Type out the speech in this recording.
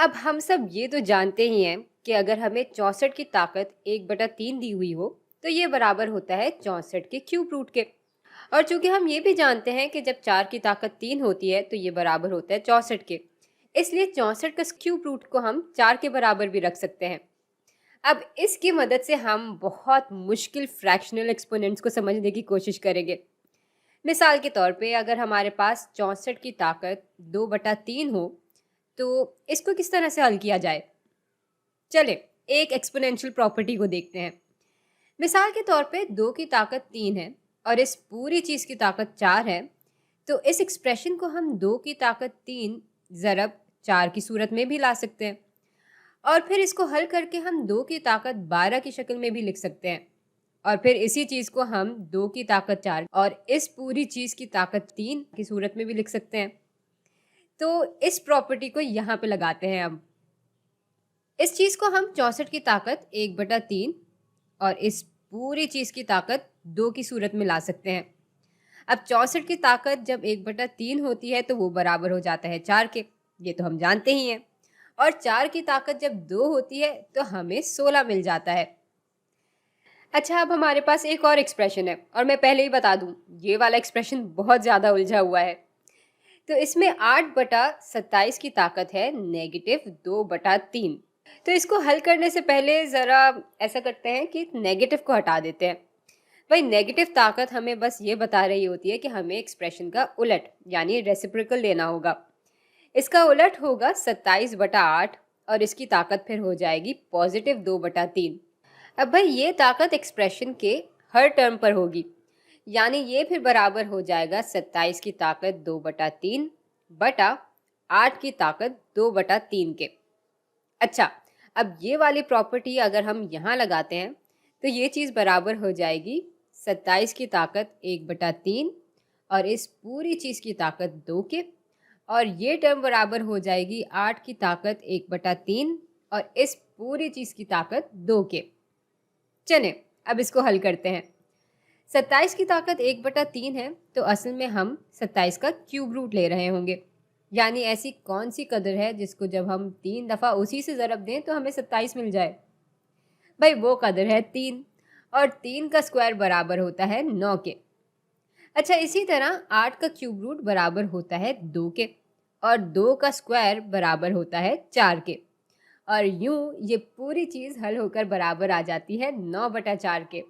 अब हम सब ये तो जानते ही हैं कि अगर हमें 64 की ताकत 1/3 दी हुई हो तो ये बराबर होता है 64 के क्यूब रूट के। और चूंकि हम ये भी जानते हैं कि जब 4 की ताकत 3 होती है तो ये बराबर होता है 64 के, इसलिए 64 का क्यूब रूट को हम 4 के बराबर भी रख सकते हैं। अब इसकी मदद से हम बहुत मुश्किल फ्रैक्शनल एक्सपोनेंट्स को समझने की कोशिश करेंगे। मिसाल के तौर पे अगर हमारे पास 64 की ताकत 2/3 हो तो इसको किस तरह से हल किया जाए। चले एक एक्सपोनेंशियल प्रॉपर्टी को देखते हैं। मिसाल के तौर पे 2 की ताकत 3 है और इस पूरी चीज़ की ताकत 4 है, तो इस एक्सप्रेशन को हम 2 की ताकत 3 ज़रब 4 की सूरत में भी ला सकते हैं और फिर इसको हल करके हम 2 की ताकत 12 की शक्ल में भी लिख सकते हैं। और फिर इसी चीज़ को हम 2 की ताकत 4 और इस पूरी चीज़ की ताकत 3 की सूरत में भी लिख सकते हैं। तो इस प्रॉपर्टी को यहाँ पे लगाते हैं। अब इस चीज़ को हम 64 की ताकत 1/3 और इस पूरी चीज़ की ताकत 2 की सूरत में ला सकते हैं। अब 64 की ताकत जब 1/3 होती है तो वो बराबर हो जाता है 4 के, ये तो हम जानते ही हैं। और 4 की ताकत जब 2 होती है तो हमें 16 मिल जाता है। अच्छा, अब हमारे पास एक और एक्सप्रेशन है और मैं पहले ही बता दूं, ये वाला एक्सप्रेशन बहुत ज़्यादा उलझा हुआ है। तो इसमें 8/27 की ताकत है -2/3। तो इसको हल करने से पहले ज़रा ऐसा करते हैं कि नेगेटिव को हटा देते हैं। भाई नेगेटिव ताकत हमें बस ये बता रही होती है कि हमें एक्सप्रेशन का उलट यानी रेसिप्रोकल लेना होगा। इसका उलट होगा 27/8 और इसकी ताकत फिर हो जाएगी +2/3। अब भाई ये ताकत एक्सप्रेशन के हर टर्म पर होगी, यानी ये फिर बराबर हो जाएगा 27 की ताकत 2/3 बटा 8 की ताकत 2/3 के। अच्छा, अब ये वाली प्रॉपर्टी अगर हम यहाँ लगाते हैं तो ये चीज़ बराबर हो जाएगी 27 की ताकत 1/3 और इस पूरी चीज़ की ताकत 2 के, और ये टर्म बराबर हो जाएगी 8 की ताकत 1/3 और इस पूरी चीज़ की ताकत 2 के। चलें अब इसको हल करते हैं। 27 की ताकत 1/3 है तो असल में हम 27 का क्यूब रूट ले रहे होंगे, यानी ऐसी कौन सी कदर है जिसको जब हम 3 दफ़ा उसी से ज़रब दें तो हमें 27 मिल जाए। भाई वो कदर है 3, और 3 का स्क्वायर बराबर होता है 9 के। अच्छा, इसी तरह 8 का क्यूब रूट बराबर होता है 2 के और 2 का स्क्वायर बराबर होता है 4 के, और यूं ये पूरी चीज़ हल होकर बराबर आ जाती है 9/4 के।